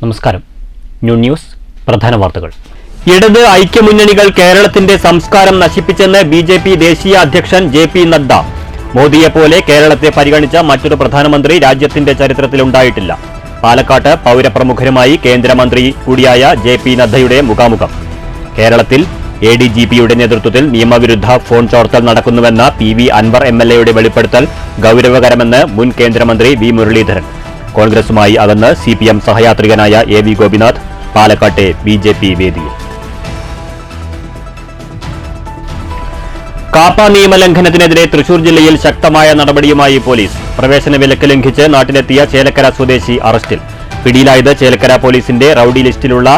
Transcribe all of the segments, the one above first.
നമസ്കാരം. ന്യൂസ് പ്രധാന വാർത്തകൾ. ഇടത് ഐക്യമുന്നണികൾ കേരളത്തിന്റെ സംസ്കാരം നശിപ്പിച്ചെന്ന് ബിജെപി ദേശീയ അധ്യക്ഷൻ ജെ.പി. നദ്ദ. മോദിയെപ്പോലെ കേരളത്തെ പരിഗണിച്ച മറ്റൊരു പ്രധാനമന്ത്രി രാജ്യത്തിന്റെ ചരിത്രത്തിലുണ്ടായിട്ടില്ല. പാലക്കാട്ട് പൗരപ്രമുഖരുമായി കേന്ദ്രമന്ത്രി കൂടിയായ ജെ.പി. നദ്ദയുടെ മുഖാമുഖം. കേരളത്തിൽ എഡിജിപിയുടെ നേതൃത്വത്തിൽ നിയമവിരുദ്ധ ഫോൺ ചോർത്തൽ നടക്കുന്നുവെന്ന പി.വി. അൻവർ എം.എൽ.എയുടെ വെളിപ്പെടുത്തൽ ഗൌരവകരമെന്ന് മുൻ കേന്ദ്രമന്ത്രി വി. മുരളീധരൻ. കോൺഗ്രസുമായി അകന്ന് സിപിഎം സഹയാത്രികനായ എ.വി. ഗോപിനാഥ് പാലക്കാട്ടെ ബിജെപി വേദിയിൽ. കാപ്പ നിയമലംഘനത്തിനെതിരെ തൃശൂർ ജില്ലയിൽ ശക്തമായ നടപടിയുമായി പോലീസ്. പ്രവേശന വിലക്ക് ലംഘിച്ച് നാട്ടിലെത്തിയ ചേലക്കര സ്വദേശി അറസ്റ്റിൽ. പിടിയിലായത് ചേലക്കര പോലീസിന്റെ റൌഡി ലിസ്റ്റിലുള്ള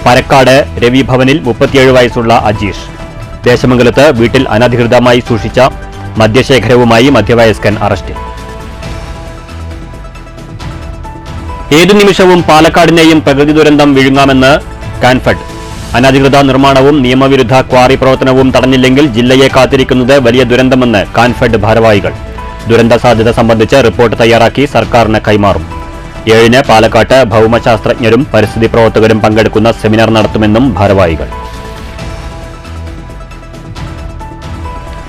പരക്കാട് രവി ഭവനിൽ 37 വയസ്സുള്ള അജീഷ്. ദേശമംഗലത്ത് വീട്ടിൽ അനധികൃതമായി സൂക്ഷിച്ച മദ്യശേഖരവുമായി മധ്യവയസ്കൻ അറസ്റ്റിൽ. ഏതു നിമിഷവും പാലക്കാടിനെയും പ്രകൃതി ദുരന്തം വിഴുങ്ങാമെന്ന് കാൻഫെഡ്. അനധികൃത നിർമ്മാണവും നിയമവിരുദ്ധ ക്വാറി പ്രവർത്തനവും തടഞ്ഞില്ലെങ്കിൽ ജില്ലയെ കാത്തിരിക്കുന്നത് വലിയ ദുരന്തമെന്ന് കാൻഫെഡ് ഭാരവാഹികൾ. ദുരന്ത സാധ്യത സംബന്ധിച്ച് റിപ്പോർട്ട് തയ്യാറാക്കി സർക്കാരിന് കൈമാറും. 7-ന് പാലക്കാട്ട് ഭൌമശാസ്ത്രജ്ഞരും പരിസ്ഥിതി പ്രവർത്തകരും പങ്കെടുക്കുന്ന സെമിനാർ നടത്തുമെന്നും ഭാരവാഹികൾ.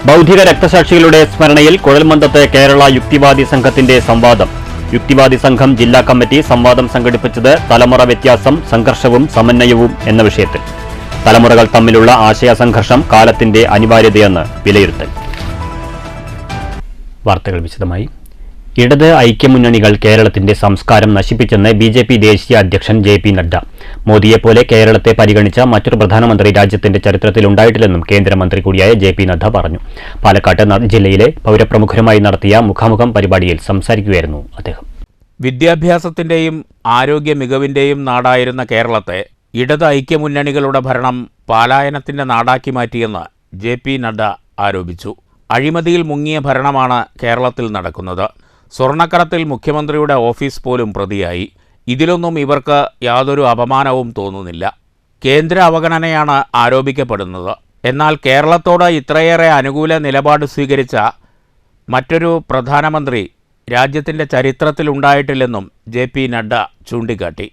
ബൗദ്ധിക രക്തസാക്ഷികളുടെ സ്മരണയിൽ കുഴൽമന്ദത്ത് കേരള യുക്തിവാദി സംഘത്തിന്റെ സംവാദം. യുക്തിവാദി സംഘം ജില്ലാ കമ്മിറ്റി സംവാദം സംഘടിപ്പിച്ചത് തലമുറ വ്യത്യാസം, സംഘർഷവും സമന്വയവും എന്ന വിഷയത്തിൽ. തലമുറകൾ തമ്മിലുള്ള ആശയ സംഘർഷം കാലത്തിന്റെ അനിവാര്യതയെന്ന് വിലയിരുത്തൽ. വാർത്തകൾ വിശദമായി. ഇടത് ഐക്യമുന്നണികൾ കേരളത്തിന്റെ സംസ്കാരം നശിപ്പിച്ചെന്ന് ബിജെപി ദേശീയ അധ്യക്ഷൻ ജെ.പി. നദ്ദ. മോദിയെപ്പോലെ കേരളത്തെ പരിഗണിച്ച മറ്റൊരു പ്രധാനമന്ത്രി രാജ്യത്തിന്റെ ചരിത്രത്തിലുണ്ടായിട്ടില്ലെന്നും കേന്ദ്രമന്ത്രി കൂടിയായ ജെ.പി. നദ്ദ പറഞ്ഞു. പാലക്കാട്ട് ജില്ലയിലെ പൗരപ്രമുഖരുമായി നടത്തിയ മുഖാമുഖം പരിപാടിയിൽ സംസാരിക്കുകയായിരുന്നു അദ്ദേഹം. വിദ്യാഭ്യാസത്തിന്റെയും ആരോഗ്യ മികവിന്റെയും നാടായിരുന്ന കേരളത്തെ ഇടത് ഐക്യമുന്നണികളുടെ ഭരണം പലായനത്തിന്റെ നാടാക്കി മാറ്റിയെന്ന് ജെ.പി. നദ്ദ ആരോപിച്ചു. അഴിമതിയിൽ മുങ്ങിയ ഭരണമാണ് കേരളത്തിൽ നടക്കുന്നത്. സ്വർണ്ണക്കടത്തിൽ മുഖ്യമന്ത്രിയുടെ ഓഫീസ് പോലും പ്രതിയായി. ഇതിലൊന്നും ഇവർക്ക് യാതൊരു അപമാനവും തോന്നുന്നില്ല. കേന്ദ്ര അവഗണനയാണ് ആരോപിക്കപ്പെടുന്നത്. എന്നാൽ കേരളത്തോട് ഇത്രയേറെ അനുകൂല നിലപാട് സ്വീകരിച്ച മറ്റൊരു പ്രധാനമന്ത്രി രാജ്യത്തിൻ്റെ ചരിത്രത്തിലുണ്ടായിട്ടില്ലെന്നും ജെ.പി. നദ്ദ ചൂണ്ടിക്കാട്ടി.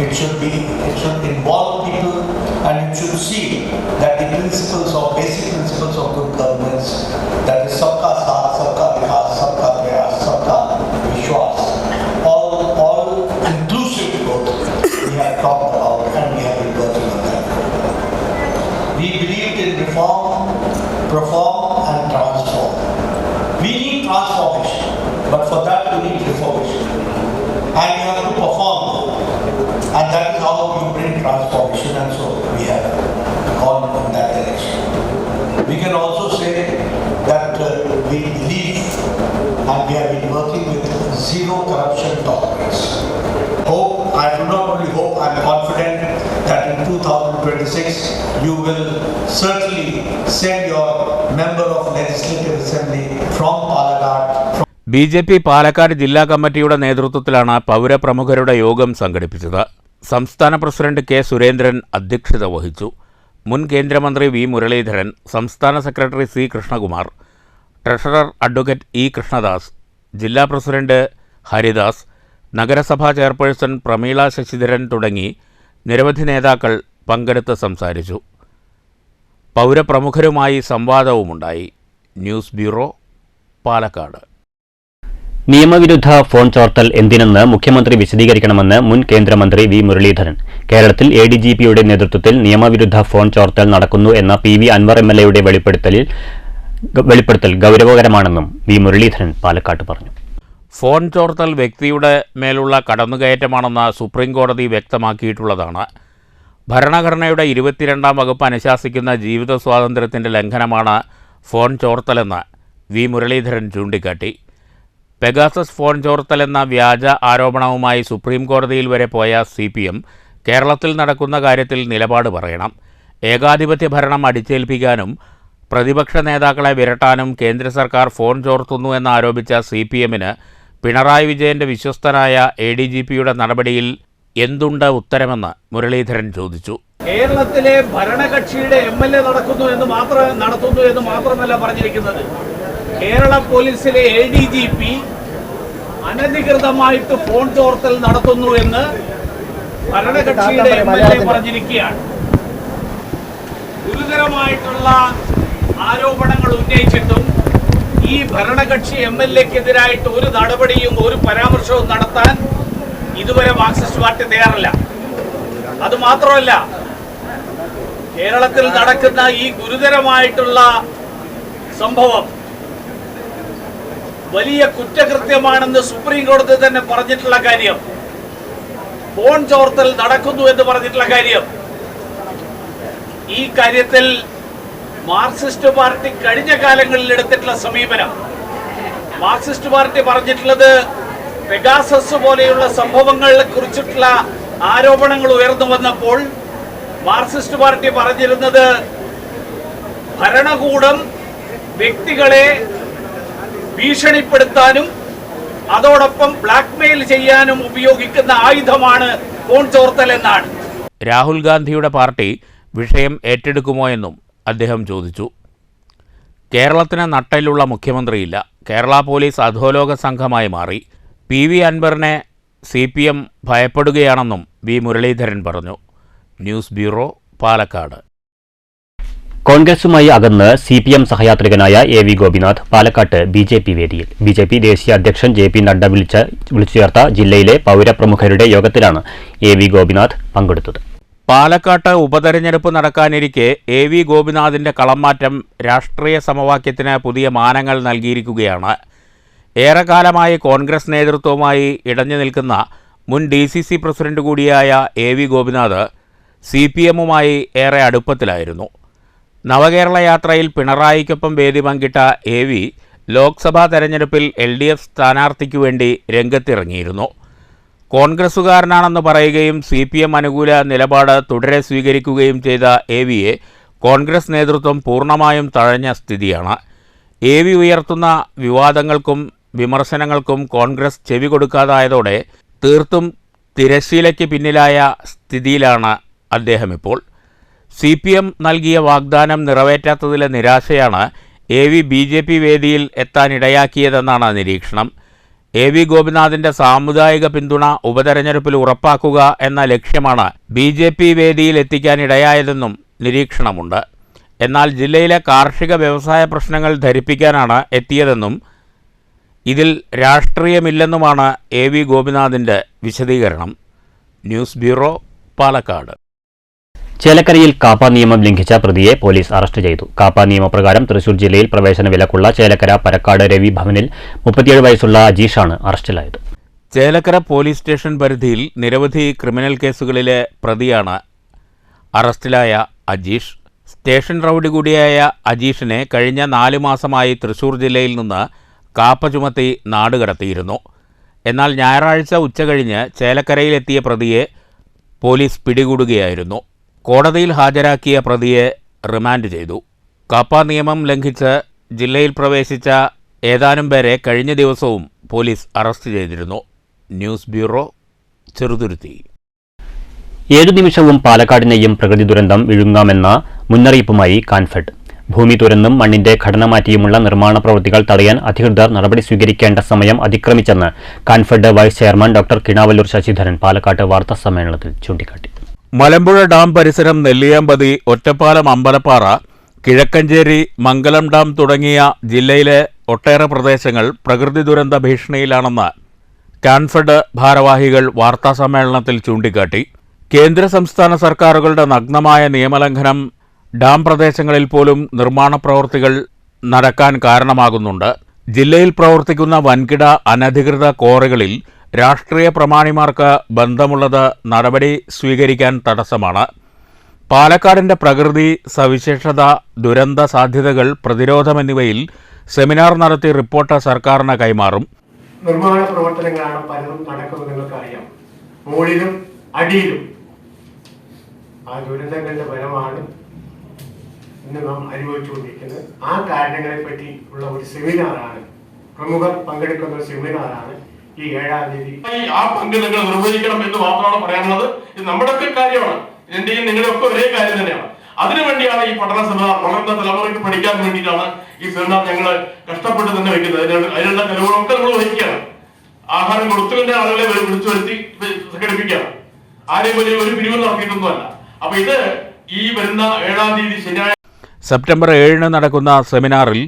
It should involve people, and it should see that the basic principles of good governance, that is sabka saath, sabka vikas, sabka prayas, sabka vishwas, all inclusive growth we have talked about and we have been working on that. We believed in reform, perform and transform. We need transformation, but for that we need reformation, and you have to perform. And that is how you bring transformation, and so we have gone in that direction. We can also say that we believe and we have been working with zero corruption tolerance. I do not only hope, I am confident that in 2026 you will certainly send your member of Legislative Assembly from Palakkad. BJP Palakkad ജില്ലാ കമ്മിറ്റിയുടെ നേതൃത്വത്തിലാണ് പൗരപ്രമുഖരുടെ യോഗം സംഘടിപ്പിച്ചത്. സംസ്ഥാന president K. Surendran അധ്യക്ഷത വഹിച്ചു. മുൻ കേന്ദ്രമന്ത്രി വി. മുരളീധരൻ, സംസ്ഥാന secretary C. Krishnakumar, treasurer advocate E. Krishnadas, ജില്ലാ പ്രസിഡന്റ് ഹരിദാസ്, നഗരസഭാ ചെയർപേഴ്സൺ പ്രമീള ശശിധരൻ തുടങ്ങി നിരവധി നേതാക്കൾ പങ്കെടുത്ത് സംസാരിച്ചു. പൗരപ്രമുഖരുമായി സംവാദവുമുണ്ടായി. News bureau, Palakkad. നിയമവിരുദ്ധ ഫോൺ ചോർത്തൽ എന്തിനെന്ന് മുഖ്യമന്ത്രി വിശദീകരിക്കണമെന്ന് മുൻ കേന്ദ്രമന്ത്രി വി. മുരളീധരൻ. കേരളത്തിൽ എഡിജിപിയുടെ നേതൃത്വത്തിൽ നിയമവിരുദ്ധ ഫോൺ ചോർത്തൽ നടക്കുന്നു എന്ന പി.വി. അൻവർ എം.എൽ.എയുടെ വെളിപ്പെടുത്തൽ ഗൌരവകരമാണെന്നും വി. മുരളീധരൻ പാലക്കാട്ട് പറഞ്ഞു. ഫോൺ ചോർത്തൽ വ്യക്തിയുടെ മേലുള്ള കടന്നുകയറ്റമാണെന്ന് സുപ്രീംകോടതി വ്യക്തമാക്കിയിട്ടുള്ളതാണ്. ഭരണഘടനയുടെ 22-ാം വകുപ്പ് അനുശാസിക്കുന്ന ജീവിത സ്വാതന്ത്ര്യത്തിൻ്റെ ലംഘനമാണ് ഫോൺ ചോർത്തലെന്ന് വി. മുരളീധരൻ ചൂണ്ടിക്കാട്ടി. പെഗാസസ് ഫോൺ ചോർത്തലെന്ന വ്യാജ ആരോപണവുമായി സുപ്രീംകോടതിയിൽ വരെ പോയ സിപിഎം കേരളത്തിൽ നടക്കുന്ന കാര്യത്തിൽ നിലപാട് പറയണം. ഏകാധിപത്യ ഭരണം അടിച്ചേൽപ്പിക്കാനും പ്രതിപക്ഷ നേതാക്കളെ വിരട്ടാനും കേന്ദ്ര സർക്കാർ ഫോൺ ചോർത്തുന്നു എന്നാരോപിച്ച സിപിഎമ്മിന് പിണറായി വിജയൻ്റെ വിശ്വസ്തനായ എഡിജിപിയുടെ നടപടിയിൽ എന്തുണ്ട് ഉത്തരമെന്ന് മുരളീധരൻ ചോദിച്ചു. കേരളത്തിലെ ഭരണകക്ഷിയുടെ MLA നടത്തുന്നു എന്ന് മാത്രമല്ല പറഞ്ഞിരിക്കുന്നത്. കേരള പോലീസിലെ ADGP അനധികൃതമായിട്ട് ഫോൺ ചോർത്തൽ നടത്തുന്നു എന്ന് ഭരണകക്ഷിയുടെ MLA പറഞ്ഞിരിക്കുകയാണ്. ഗുരുതരമായിട്ടുള്ള ആരോപണങ്ങൾ ഉന്നയിച്ചിട്ടും ഈ ഭരണകക്ഷി MLAക്കെതിരായിട്ട് ഒരു നടപടിയും ഒരു പരാമർശവും നടത്താൻ ഇതുവരെ മാർക്സിസ്റ്റ് പാർട്ടി തയ്യാറല്ല. അതുമാത്രമല്ല, കേരളത്തിൽ നടക്കുന്ന ഈ ഗുരുതരമായിട്ടുള്ള സംഭവം വലിയ കുറ്റകൃത്യമാണെന്ന് സുപ്രീം കോടതി തന്നെ പറഞ്ഞിട്ടുള്ള കാര്യം, ഫോൺ ചോർത്തൽ നടക്കുന്നു എന്ന് പറഞ്ഞിട്ടുള്ള കാര്യം, ഈ കാര്യത്തിൽ മാർക്സിസ്റ്റ് പാർട്ടി കഴിഞ്ഞ കാലങ്ങളിൽ എടുത്തിട്ടുള്ള സമീപനം, മാർക്സിസ്റ്റ് പാർട്ടി പറഞ്ഞിട്ടുള്ളത് പെഗാസസ് പോലെയുള്ള സംഭവങ്ങളെ കുറിച്ചിട്ടുള്ള ആരോപണങ്ങൾ ഉയർന്നു വന്നപ്പോൾ മാർക്സിസ്റ്റ് പാർട്ടി പറഞ്ഞിരുന്നത് ഭരണകൂടം വ്യക്തികളെ ഭീഷണിപ്പെടുത്താനും അതോടൊപ്പം ബ്ലാക്ക്മെയിൽ ചെയ്യാനും ഉപയോഗിക്കുന്ന ആയുധമാണ് ഫോൺ ചോർത്തൽ എന്നാണ്. രാഹുൽ ഗാന്ധിയുടെ പാർട്ടി വിഷയം ഏറ്റെടുക്കുമോ എന്നും അദ്ദേഹം ചോദിച്ചു. കേരളത്തിന് നട്ടലുള്ള മുഖ്യമന്ത്രിയില്ല. കേരള പോലീസ് അധോലോക സംഘമായി മാറി. PV അൻവറിനെ CPM ഭയപ്പെടുകയാണെന്നും വി മുരളീധരൻ പറഞ്ഞു. News bureau, Palakkad. കോൺഗ്രസുമായി അകന്ന് CPM സഹയാത്രികനായ AV ഗോപിനാഥ് പാലക്കാട്ട് BJP വേദിയിൽ. BJP ദേശീയ അധ്യക്ഷൻ JP നഡ്ഡ വിളിച്ചു ചേർത്ത ജില്ലയിലെ പൗരപ്രമുഖരുടെ യോഗത്തിലാണ് AV ഗോപിനാഥ് പങ്കെടുത്തത്. പാലക്കാട്ട് ഉപതെരഞ്ഞെടുപ്പ് നടക്കാനിരിക്കെ AV ഗോപിനാഥിന്റെ കളംമാറ്റം രാഷ്ട്രീയ സമവാക്യത്തിന് പുതിയ മാനങ്ങൾ നൽകിയിരിക്കുകയാണ്. ഏറെക്കാലമായി കോൺഗ്രസ് നേതൃത്വവുമായി ഇടഞ്ഞു നിൽക്കുന്ന മുൻ DCC പ്രസിഡന്റ് കൂടിയായ AV ഗോപിനാഥ് CPMുമായി ഏറെ അടുപ്പത്തിലായിരുന്നു. നവകേരള യാത്രയിൽ പിണറായിക്കൊപ്പം വേദി പങ്കിട്ട AV ലോക്സഭാ തെരഞ്ഞെടുപ്പിൽ LDF സ്ഥാനാർത്ഥിക്കു വേണ്ടി രംഗത്തിറങ്ങിയിരുന്നു. കോൺഗ്രസുകാരനാണെന്ന് പറയുകയും CPM അനുകൂല നിലപാട് തുടരെ സ്വീകരിക്കുകയും ചെയ്ത AVയെ കോൺഗ്രസ് നേതൃത്വം പൂർണ്ണമായും തഴഞ്ഞ സ്ഥിതിയാണ്. AV ഉയർത്തുന്ന വിവാദങ്ങൾക്കും വിമർശനങ്ങൾക്കും കോൺഗ്രസ് ചെവി കൊടുക്കാതായതോടെ തീർത്തും തിരശ്ശീലയ്ക്ക് പിന്നിലായ സ്ഥിതിയിലാണ് അദ്ദേഹം ഇപ്പോൾ. CPM നൽകിയ വാഗ്ദാനം നിറവേറ്റാത്തതിലെ നിരാശയാണ് AV BJP വേദിയിൽ എത്താനിടയാക്കിയതെന്നാണ് നിരീക്ഷണം. AV ഗോപിനാഥിന്റെ സാമുദായിക പിന്തുണ ഉപതെരഞ്ഞെടുപ്പിൽ ഉറപ്പാക്കുക എന്ന ലക്ഷ്യമാണ് BJP വേദിയിൽ എത്തിക്കാനിടയായതെന്നും നിരീക്ഷണമുണ്ട്. എന്നാൽ ജില്ലയിലെ കാർഷിക വ്യവസായ പ്രശ്നങ്ങൾ ധരിപ്പിക്കാനാണ് എത്തിയതെന്നും ഇതിൽ രാഷ്ട്രീയമില്ലെന്നുമാണ് AV ഗോപിനാഥിന്റെ വിശദീകരണം. News bureau, Palakkad. ചേലക്കരയിൽ കാപ്പ നിയമം ലംഘിച്ച പ്രതിയെ പോലീസ് അറസ്റ്റ് ചെയ്തു. കാപ്പ നിയമപ്രകാരം തൃശൂർ ജില്ലയിൽ പ്രവേശന വിലക്കുള്ള ചേലക്കര പരക്കാട് രവി ഭവനിൽ 37 വയസ്സുള്ള അജീഷാണ് അറസ്റ്റിലായത്. ചേലക്കര പോലീസ് സ്റ്റേഷൻ പരിധിയിൽ നിരവധി ക്രിമിനൽ കേസുകളിലെ പ്രതിയാണ് അറസ്റ്റിലായ അജീഷ്. സ്റ്റേഷൻ റൌഡി കൂടിയായ അജീഷിനെ കഴിഞ്ഞ 4 മാസമായി തൃശൂർ ജില്ലയിൽ നിന്ന് കാപ്പ ചുമത്തി നാടുകടത്തിയിരുന്നു. എന്നാൽ ഞായറാഴ്ച ഉച്ചകഴിഞ്ഞ് ചേലക്കരയിലെത്തിയ പ്രതിയെ പോലീസ് പിടികൂടുകയായിരുന്നു. കോടതിയിൽ ഹാജരാക്കിയ പ്രതിയെ റിമാൻഡ് ചെയ്തു. കാപ്പ നിയമം ലംഘിച്ച് ജില്ലയിൽ പ്രവേശിച്ച ഏതാനും പേരെ കഴിഞ്ഞ ദിവസവും പോലീസ് അറസ്റ്റ് ചെയ്തിരുന്നു. News bureau, Cheruthuruthy. 7 നിമിഷവും പാലക്കാടിനെയും പ്രകൃതി ദുരന്തം വിഴുങ്ങാമെന്ന മുന്നറിയിപ്പുമായി കാൻഫെഡ്. ഭൂമി തുരന്നും മണ്ണിന്റെ ഘടന മാറ്റിയുമുള്ള നിർമ്മാണ പ്രവൃത്തികൾ തടയാൻ അധികൃതർ നടപടി സ്വീകരിക്കേണ്ട സമയം അതിക്രമിച്ചെന്ന് Kanfed vice chairman doctor Kinavallur Sasidharan പാലക്കാട്ട് വാർത്താസമ്മേളനത്തിൽ ചൂണ്ടിക്കാട്ടി. മലമ്പുഴ ഡാം പരിസരം നെല്ലിയാമ്പതി, ഒറ്റപ്പാലം, അമ്പലപ്പാറ, കിഴക്കഞ്ചേരി, മംഗലം ഡാം തുടങ്ങിയ ജില്ലയിലെ ഒട്ടേറെ പ്രദേശങ്ങൾ പ്രകൃതി ദുരന്ത ഭീഷണിയിലാണെന്ന് കാൻഫെഡ് ഭാരവാഹികൾ വാർത്താസമ്മേളനത്തിൽ ചൂണ്ടിക്കാട്ടി. കേന്ദ്ര സംസ്ഥാന സർക്കാരുകളുടെ നഗ്നമായ നിയമലംഘനം ഡാം പ്രദേശങ്ങളിൽ പോലും നിർമ്മാണ പ്രവൃത്തികൾ നടക്കാൻ കാരണമാകുന്നുണ്ട്. ജില്ലയിൽ പ്രവർത്തിക്കുന്ന വൻകിട അനധികൃത ക്വാറികളിൽ രാഷ്ട്രീയ പ്രമാണിമാർക്ക് ബന്ധമുള്ളത് നടപടി സ്വീകരിക്കാൻ തടസ്സമാണ്. പാലക്കാടിന്റെ പ്രകൃതി സവിശേഷത, ദുരന്ത സാധ്യതകൾ, പ്രതിരോധം എന്നിവയിൽ സെമിനാർ നടത്തി റിപ്പോർട്ട് സർക്കാരിന് കൈമാറും. നിർമ്മാണ പ്രവർത്തനങ്ങളാണ് പലതും നടക്കുന്നത്, നിങ്ങൾക്കറിയാം. മുകളിലും അടിയിലും ആ ദുരന്തങ്ങളുടെ ഫലമാണ് ഇന്ന് നാം അനുഭവിച്ചുകൊണ്ടിരിക്കുന്നത്. ആ കാരണങ്ങളെ പറ്റി ഉള്ള ഒരു സെമിനാറാണ്, പ്രമുഖർ പങ്കെടുക്കുന്ന ഒരു സെമിനാറാണ് ഈ 7-ാം തീയതി ആ പങ്ക് നിങ്ങൾ നിർവഹിക്കണം എന്ന് മാത്രമാണ് പറയാനുള്ളത്. ഇത് നമ്മുടെയൊക്കെ കാര്യമാണ്, എന്റെയും നിങ്ങളുടെയൊക്കെ ഒരേ കാര്യം തന്നെയാണ്. അതിനുവേണ്ടിയാണ് ഈ പഠന സെമിനാർ, വളർന്ന തലമുറയ്ക്ക് പഠിക്കാൻ വേണ്ടിയിട്ടാണ് ഈ സെമിനാർ ഞങ്ങൾ കഷ്ടപ്പെട്ട് തന്നെ വെക്കുന്നത്. അതിനുള്ള ചെലവുകളൊക്കെ നമ്മൾ വഹിക്കുകയാണ്. ആഹാരം കൊടുത്തുകൊണ്ട് ആളുകളെ വിളിച്ചു വരുത്തി സംഘടിപ്പിക്കുകയാണ്. ആരെയും വലിയ ഒരു പിരിവ് നടത്തിയിട്ടൊന്നുമല്ല. അപ്പൊ ഇത് ഈ വരുന്ന 7-ാം തീയതി ശനിയാഴ്ച സെപ്റ്റംബർ 7-ന് നടക്കുന്ന സെമിനാറിൽ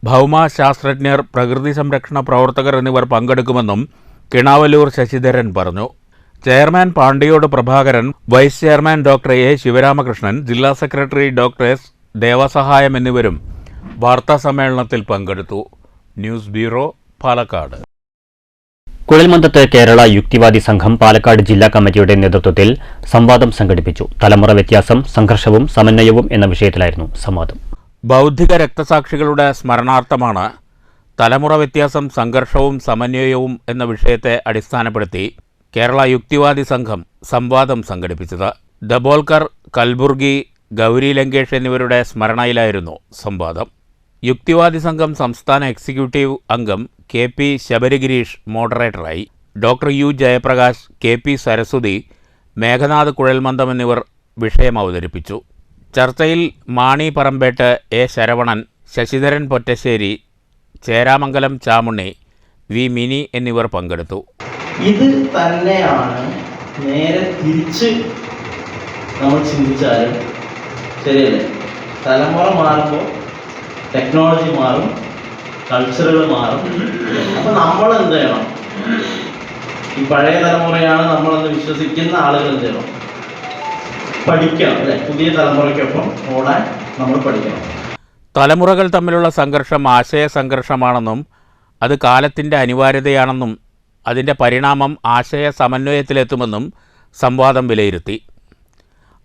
ഭൗമശാസ്ത്രജ്ഞർ, പ്രകൃതി സംരക്ഷണ പ്രവർത്തകർ എന്നിവർ പങ്കെടുക്കുമെന്നും കിണാവല്ലൂർ ശശിധരൻ പറഞ്ഞു. Chairman Pandiyode Prabhakaran, vice chairman doctor A Sivaramakrishnan, ജില്ലാ സെക്രട്ടറി ഡോക്ടർ എസ് ദേവസഹായം എന്നിവരും വാർത്താസമ്മേളനത്തിൽ പങ്കെടുത്തു. News bureau, Palakkad. കുഴൽമന്ദത്ത് കേരള യുക്തിവാദി സംഘം പാലക്കാട് ജില്ലാ കമ്മിറ്റിയുടെ നേതൃത്വത്തിൽ സംവാദം സംഘടിപ്പിച്ചു. തലമുറ വ്യത്യാസം, സംഘർഷവും സമന്വയവും എന്ന വിഷയത്തിലായിരുന്നു സംവാദം. ബൗദ്ധിക രക്തസാക്ഷികളുടെ സ്മരണാർത്ഥമാണ് തലമുറ വ്യത്യാസം, സംഘർഷവും സമന്വയവും എന്ന വിഷയത്തെ അടിസ്ഥാനപ്പെടുത്തി കേരള യുക്തിവാദി സംഘം സംവാദം സംഘടിപ്പിച്ചത്. ദബോൽക്കർ, കൽബുർഗി, ഗൗരി ലങ്കേഷ് എന്നിവരുടെ സ്മരണയിലായിരുന്നു സംവാദം. യുക്തിവാദി സംഘം സംസ്ഥാന എക്സിക്യൂട്ടീവ് അംഗം കെ പി ശബരിഗിരീഷ് മോഡറേറ്ററായി. Doctor U Jayaprakash, K P Saraswathi, Meghanath കുഴൽമന്ദം എന്നിവർ വിഷയം അവതരിപ്പിച്ചു. ചർച്ചയിൽ മാണി പറമ്പേട്ട്, എ ശരവണൻ, ശശിധരൻ പൊറ്റശ്ശേരി, ചേരാമംഗലം ചാമുണ്ണി, വി മിനി എന്നിവർ പങ്കെടുത്തു. ഇത് തന്നെയാണ് നേരെ തിരിച്ച് നമ്മൾ ചിന്തിച്ചാലും ശരിയല്ലേ? തലമുറ മാറുമ്പോൾ ടെക്നോളജി മാറും, കൾച്ചറുകൾ മാറും. അപ്പം നമ്മൾ എന്ത് ചെയ്യണം? ഈ പഴയ തലമുറയാണ് നമ്മളെന്ന് വിശ്വസിക്കുന്ന ആളുകൾ എന്ത് ചെയ്യണം? പഠിക്കണം, അല്ലേ? പുതിയ തലമുറയ്ക്കൊപ്പം ഓടാൻ നമ്മൾ പഠിക്കണം. തലമുറകൾ തമ്മിലുള്ള സംഘർഷം ആശയ സംഘർഷമാണെന്നും അത് കാലത്തിൻ്റെ അനിവാര്യതയാണെന്നും അതിൻ്റെ പരിണാമം ആശയ സമന്വയത്തിലെത്തുമെന്നും സംവാദം വിലയിരുത്തി.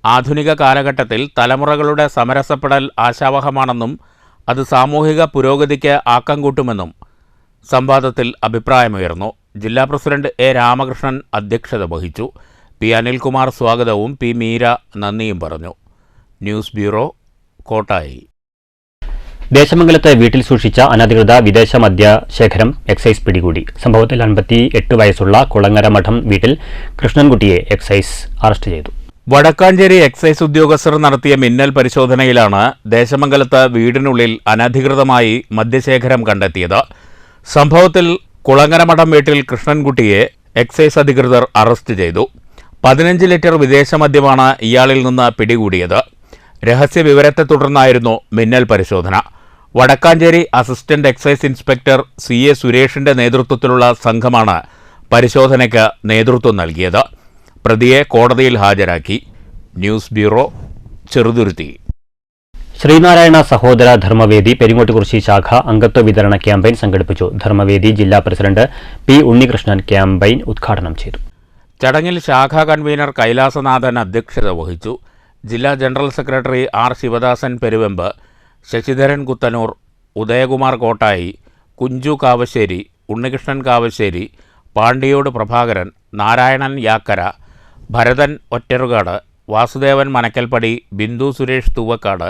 ആധുനിക കാലഘട്ടത്തിൽ തലമുറകളുടെ സമരസപ്പെടൽ ആശാവഹമാണെന്നും അത് സാമൂഹിക പുരോഗതിക്ക് ആക്കം കൂട്ടുമെന്നും സംവാദത്തിൽ അഭിപ്രായമുയർന്നു. ജില്ലാ പ്രസിഡന്റ് എ രാമകൃഷ്ണൻ അധ്യക്ഷത വഹിച്ചു. പി അനിൽകുമാർ സ്വാഗതവും പി മീര നന്ദിയും പറഞ്ഞു. News bureau, Kottayi. ദേശമംഗലത്ത് വീട്ടിൽ സൂക്ഷിച്ച അനധികൃത വിദേശ മദ്യ ശേഖരം എക്സൈസ് പിടികൂടി. സംഭവത്തിൽ 58 വയസ്സുള്ള കുളങ്ങര മഠം വീട്ടിൽ കൃഷ്ണൻകുട്ടിയെ എക്സൈസ് അറസ്റ്റ് ചെയ്തു. വടക്കാഞ്ചേരി എക്സൈസ് ഉദ്യോഗസ്ഥർ നടത്തിയ മിന്നൽ പരിശോധനയിലാണ് ദേശമംഗലത്ത് വീടിനുള്ളിൽ അനധികൃതമായി മദ്യശേഖരം കണ്ടെത്തിയത്. സംഭവത്തിൽ കുളങ്ങര മഠം വീട്ടിൽ കൃഷ്ണൻകുട്ടിയെ എക്സൈസ് അധികൃതർ അറസ്റ്റ് ചെയ്തു. 15 ലിറ്റർ വിദേശ മദ്യമാണ് ഇയാളിൽ നിന്ന് പിടികൂടിയത്. രഹസ്യ വിവരത്തെ തുടർന്നായിരുന്നു മിന്നൽ പരിശോധന. Vadakkanchery assistant excise inspector CA സുരേഷിന്റെ നേതൃത്വത്തിലുള്ള സംഘമാണ് പരിശോധനയ്ക്ക് നേതൃത്വം നൽകിയത്. പ്രതിയെ കോടതിയിൽ ഹാജരാക്കി. News bureau, Cheruthuruthy. ശ്രീനാരായണ സഹോദര ധർമ്മവേദി പെരിങ്ങോട്ടുകുറിശി ശാഖ അംഗത്വ വിതരണ ക്യാമ്പയിൻ സംഘടിപ്പിച്ചു. ധർമ്മവേദി ജില്ലാ പ്രസിഡന്റ് പി ഉണ്ണികൃഷ്ണൻ ക്യാമ്പയിൻ ഉദ്ഘാടനം ചെയ്തു. ചടങ്ങിൽ ശാഖാ കൺവീനർ കൈലാസനാഥൻ അധ്യക്ഷത വഹിച്ചു. ജില്ലാ general secretary R Sivadasan Peruvemba, Sasidharan Kuthanur, Udayakumar Kottayi, Kunju Kavassery, Unnikrishnan Kavassery, Pandiyode Prabhakaran, Narayanan Yakkara, Bharathan Ottarukad, Vasudevan Manakkalpadi, Bindu Suresh Thuvakkad,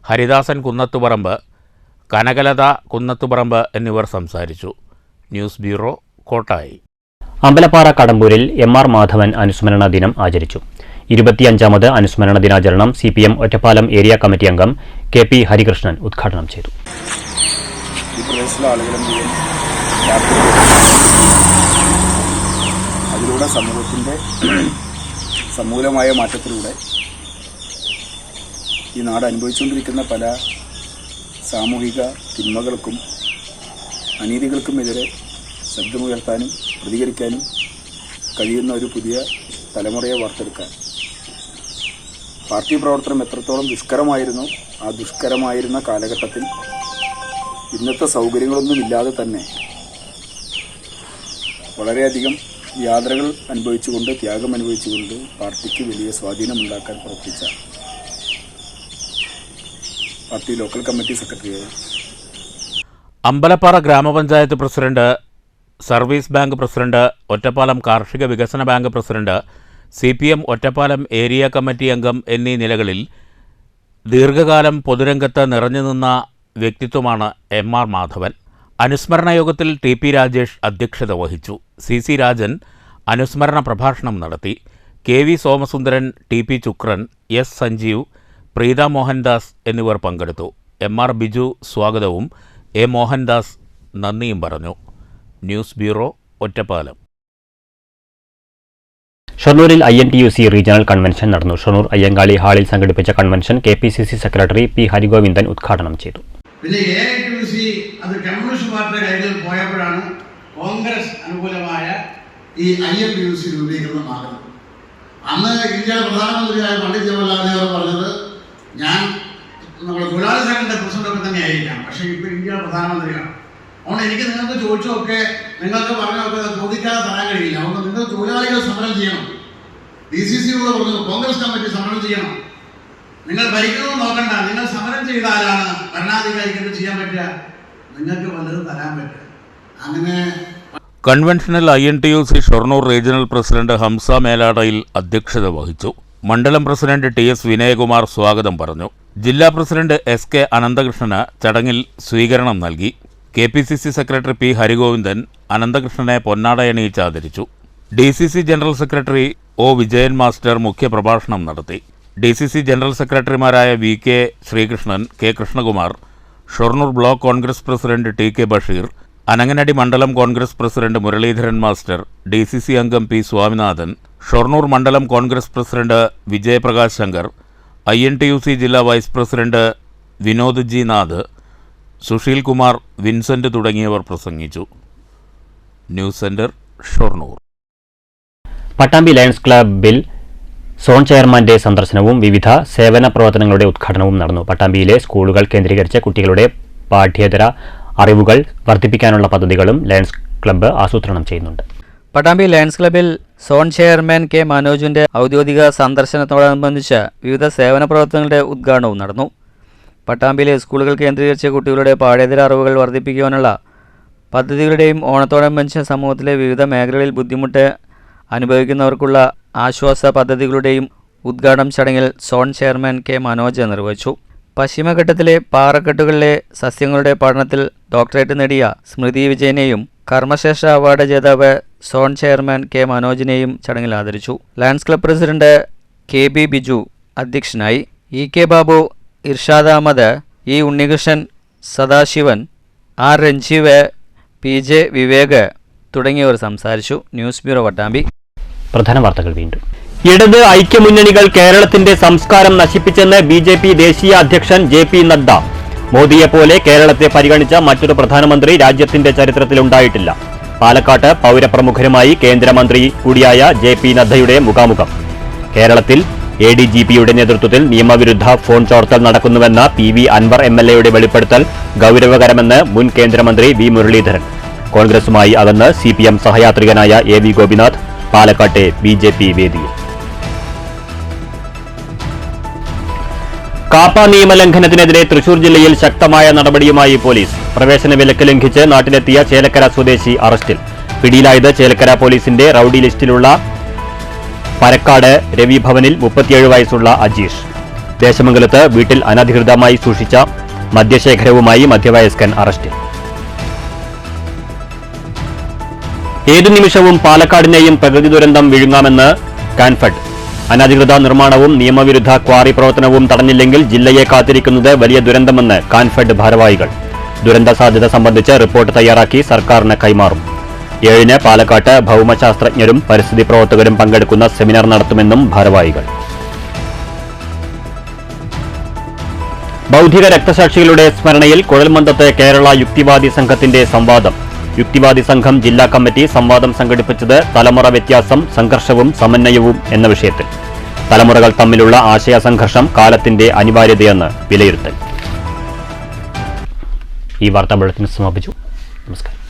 Haridasan Kunnathuparambu, Kanakalatha Kunnathuparambu എന്നിവർ സംസാരിച്ചു. News bureau, Kottayi. അമ്പലപ്പാറ കടമ്പൂരിൽ MR മാധവൻ അനുസ്മരണ ദിനം ആചരിച്ചു. 25ാമത് അനുസ്മരണ ദിനാചരണം CPM ഒറ്റപ്പാലം ഏരിയ കമ്മിറ്റി അംഗം KP ഹരികൃഷ്ണൻ ഉദ്ഘാടനം ചെയ്തു. ഈ പ്രദേശത്തിലെ ആളുകളെങ്കിലും അതിലൂടെ സമൂഹത്തിൻ്റെ സമൂലമായ മാറ്റത്തിലൂടെ ഈ നാട് അനുഭവിച്ചുകൊണ്ടിരിക്കുന്ന പല സാമൂഹിക തിന്മകൾക്കും അനീതികൾക്കുമെതിരെ ശബ്ദമുയർത്താനും പ്രതികരിക്കാനും കഴിയുന്ന ഒരു പുതിയ തലമുറയെ വാർത്തെടുക്കാൻ പാർട്ടി പ്രവർത്തനം എത്രത്തോളം ദുഷ്കരമായിരുന്നു, ആ ദുഷ്കരമായിരുന്ന കാലഘട്ടത്തിൽ ഇന്നത്തെ സൗകര്യങ്ങളൊന്നുമില്ലാതെ തന്നെ വളരെയധികം യാതനകൾ അനുഭവിച്ചുകൊണ്ട്, ത്യാഗം അനുഭവിച്ചുകൊണ്ട് പാർട്ടിക്ക് വലിയ സ്വാധീനമുണ്ടാക്കാൻ പ്രവർത്തിച്ച പാർട്ടി ലോക്കൽ കമ്മിറ്റി സെക്രട്ടറിയായി അമ്പലപ്പാറ ഗ്രാമപഞ്ചായത്ത് president, service bank president, Ottapalam കാർഷിക വികസന bank president, CPM Ottapalam area committee അംഗം എന്നീ നിലകളിൽ ദീർഘകാലം പൊതുരംഗത്ത് നിറഞ്ഞുനിന്ന വ്യക്തിത്വമാണ് MR മാധവൻ. അനുസ്മരണ യോഗത്തിൽ ടി.പി. രാജേഷ് അധ്യക്ഷത വഹിച്ചു. സി. രാജൻ അനുസ്മരണ പ്രഭാഷണം നടത്തി. K V. Somasundaran, T P. Chukran, S. Sanjeev, Preetha Mohandas എന്നിവർ പങ്കെടുത്തു. എം.ആർ. ബിജു സ്വാഗതവും എ. മോഹൻദാസ് നന്ദിയും പറഞ്ഞു. News bureau, Ottapalam. ഷൊർണൂരിൽ INTUC റീജിയണൽ കൺവെൻഷൻ നടന്നു. ഷൊർണൂർ അയ്യങ്കാളി ഹാളിൽ സംഘടിപ്പിച്ച convention KPCC secretary P. Harigovindan ഉദ്ഘാടനം ചെയ്തു. പിന്നെ AITUC അത് കമ്മ്യൂണിസ്റ്റ് പാർട്ടിയുടെ കയ്യിൽ പോയപ്പോഴാണ് കോൺഗ്രസ് അനുകൂലമായ ഈ INTUC രൂപീകരണമാകുന്നത്. അന്ന് ഇന്ത്യയുടെ പ്രധാനമന്ത്രിയായ പണ്ഡിറ്റ് ജവഹർലാൽ നെഹ്റു പറഞ്ഞത്, ഞാൻ നമ്മുടെ തൊഴിലാളി സംഘടനയുടെ പ്രസിഡന്റൊക്കെ തന്നെ ആയിരിക്കാം, പക്ഷേ ഇപ്പോൾ ഇന്ത്യയുടെ പ്രധാനമന്ത്രിയാണ്. അതുകൊണ്ട് എനിക്ക് നിങ്ങൾക്ക് ചോദിച്ചൊക്കെ നിങ്ങൾക്ക് പറഞ്ഞൊക്കെ ചോദിക്കാതെ തരാൻ കഴിയില്ല. അതുകൊണ്ട് നിങ്ങൾ തൊഴിലാളികൾ സമരം ചെയ്യണം. DCC പറഞ്ഞു, കോൺഗ്രസ് കമ്മിറ്റി സമരം ചെയ്യണം. നിങ്ങൾ ഭരിക്കുന്നത് നോക്കണ്ട, നിങ്ങൾ സമരം ചെയ്താലാണ് ഭരണാധികാരിക്ക് എന്ത് ചെയ്യാൻ പറ്റുക, നിങ്ങൾക്ക് വല്ലതും തരാൻ പറ്റുക. അങ്ങനെ കൺവെൻഷനിൽ INTUC Shoranur regional president Hamsa Meladayil അധ്യക്ഷത വഹിച്ചു. മണ്ഡലം പ്രസിഡന്റ് TS വിനയകുമാർ സ്വാഗതം പറഞ്ഞു. ജില്ലാ പ്രസിഡന്റ് SK അനന്തകൃഷ്ണന് ചടങ്ങിൽ സ്വീകരണം നൽകി. KPCC secretary P. ഹരിഗോവിന്ദൻ അനന്തകൃഷ്ണനെ പൊന്നാടയണിയിച്ച് ആദരിച്ചു. DCC general secretary O. Vijayan master മുഖ്യപ്രഭാഷണം നടത്തി. DCC ജനറൽ സെക്രട്ടറിമാരായ VK Sreekrishnan, K. Krishnakumar, Shoranur block Congress president TK Basheer, Ananganadi mandalam Congress president Muraleedharan master, DCC അംഗം P. Swaminathan, Shoranur mandalam Congress president Vijayaprakash Shankar, INTUC ജില്ലാ vice president Vinod G Nath, Sushil Kumar, Vincent തുടങ്ങിയവർ പ്രസംഗിച്ചു. News centre, Shoranur. Pattambi lions ക്ലബ്ബിൽ സോൺ ചെയർമാന്റെ സന്ദർശനവും വിവിധ സേവന പ്രവർത്തനങ്ങളുടെ ഉദ്ഘാടനവും നടന്നു. പട്ടാമ്പിയിലെ സ്കൂളുകൾ കേന്ദ്രീകരിച്ച് കുട്ടികളുടെ പാഠ്യേതര അറിവുകൾ വർദ്ധിപ്പിക്കാനുള്ള പദ്ധതികളും ലയൺസ് ക്ലബ്ബ് ആസൂത്രണം ചെയ്യുന്നുണ്ട്. പട്ടാമ്പി ലയൺസ് ക്ലബ്ബിൽ സോൺ ചെയർമാൻ കെ മനോജിന്റെ ഔദ്യോഗിക സന്ദർശനത്തോടനുബന്ധിച്ച് വിവിധ സേവന പ്രവർത്തനങ്ങളുടെ ഉദ്ഘാടനവും നടന്നു. പട്ടാമ്പിയിലെ സ്കൂളുകൾ കേന്ദ്രീകരിച്ച് കുട്ടികളുടെ പാഠ്യേതര അറിവുകൾ വർദ്ധിപ്പിക്കുവാനുള്ള പദ്ധതികളുടെയും ഓണത്തോടനുബന്ധിച്ച് സമൂഹത്തിലെ വിവിധ മേഖലകളിൽ ബുദ്ധിമുട്ട് അനുഭവിക്കുന്നവർക്കുള്ള ആശ്വാസ പദ്ധതികളുടെയും ഉദ്ഘാടനം ചടങ്ങിൽ സോൺ ചെയർമാൻ കെ മനോജ് നിർവഹിച്ചു. പശ്ചിമഘട്ടത്തിലെ പാറക്കെട്ടുകളിലെ സസ്യങ്ങളുടെ പഠനത്തിൽ ഡോക്ടറേറ്റ് നേടിയ സ്മൃതി വിജയനെയും കർമ്മശ്രേഷ്ഠ അവാർഡ് ജേതാവ് സോൺ ചെയർമാൻ കെ മനോജിനെയും ചടങ്ങിൽ ആദരിച്ചു. Lions club president KB Biju അധ്യക്ഷനായി. EK Babu, Irshad Ahmed, E. Unnikrishnan, Sadasivan, R. Ranjeev, PJ Vivek തുടങ്ങിയവർ സംസാരിച്ചു. News bureau, Pattambi. പ്രധാന വാർത്തകൾ വീണ്ടും. ഇടത് ഐക്യമുന്നണികൾ കേരളത്തിന്റെ സംസ്കാരം നശിപ്പിച്ചെന്ന് BJP ദേശീയ അധ്യക്ഷൻ JP നദ്ദ. മോദിയെപ്പോലെ കേരളത്തെ പരിഗണിച്ച മറ്റൊരു പ്രധാനമന്ത്രി രാജ്യത്തിന്റെ ചരിത്രത്തിലുണ്ടായിട്ടില്ല. പാലക്കാട്ട് പൗരപ്രമുഖരുമായി കേന്ദ്രമന്ത്രി കൂടിയായ JP നദ്ദയുടെ മുഖാമുഖം. കേരളത്തിൽ ADGPയുടെ നേതൃത്വത്തിൽ നിയമവിരുദ്ധ ഫോൺ ചോർത്തൽ നടക്കുന്നുവെന്ന PV അൻവർ MLA യുടെ വെളിപ്പെടുത്തൽ ഗൗരവകരമെന്ന് മുൻ കേന്ദ്രമന്ത്രി V. മുരളീധരൻ. കോൺഗ്രസുമായി അകന്ന് CPM സഹയാത്രികനായ AV ഗോപിനാഥ് പാലക്കാട്ടെ BJP വേദിയിൽ. കാപ്പ നിയമലംഘനത്തിനെതിരെ തൃശൂർ ജില്ലയിൽ ശക്തമായ നടപടിയുമായി പോലീസ്. പ്രവേശന വിലക്ക് ലംഘിച്ച് നാട്ടിലെത്തിയ ചേലക്കര സ്വദേശി അറസ്റ്റിൽ. പിടിയിലായത് ചേലക്കര പോലീസിന്റെ റൌഡി ലിസ്റ്റിലുള്ള പരക്കാട് രവി ഭവനിൽ 37 വയസ്സുള്ള അജീഷ്. ദേശമംഗലത്ത് വീട്ടിൽ അനധികൃതമായി സൂക്ഷിച്ച മദ്യശേഖരവുമായി മധ്യവയസ്കൻ അറസ്റ്റിൽ. ഏതു നിമിഷവും പാലക്കാടിനെയും പ്രകൃതി ദുരന്തം വിഴുങ്ങാമെന്ന് കാൻഫെഡ്. അനധികൃത നിർമ്മാണവും നിയമവിരുദ്ധ ക്വാറി പ്രവർത്തനവും തടഞ്ഞില്ലെങ്കിൽ ജില്ലയെ കാത്തിരിക്കുന്നത് വലിയ ദുരന്തമെന്ന് കാൻഫെഡ് ഭാരവാഹികൾ. ദുരന്ത സാധ്യത സംബന്ധിച്ച് റിപ്പോർട്ട് തയ്യാറാക്കി സർക്കാരിന് കൈമാറും. 7-ന് പാലക്കാട്ട് ഭൗമശാസ്ത്രജ്ഞരും പരിസ്ഥിതി പ്രവർത്തകരും പങ്കെടുക്കുന്ന സെമിനാർ നടത്തുമെന്നും ഭാരവാഹികൾ. ബൗദ്ധിക രക്തസാക്ഷികളുടെ സ്മരണയിൽ കുഴൽമന്ദത്ത് കേരള യുക്തിവാദി സംഘത്തിന്റെ സംവാദം. യുക്തിവാദി സംഘം ജില്ലാ കമ്മിറ്റി സംവാദം സംഘടിപ്പിച്ചത് തലമുറ വ്യത്യാസം, സംഘർഷവും സമന്വയവും എന്ന വിഷയത്തിൽ. തലമുറകൾ തമ്മിലുള്ള ആശയ സംഘർഷം കാലത്തിന്റെ അനിവാര്യതയെന്ന് വിലയിരുത്തൽ. ഈ വാർത്താ ബുള്ളറ്റിൻ സമാപിച്ചു. നമസ്കാരം.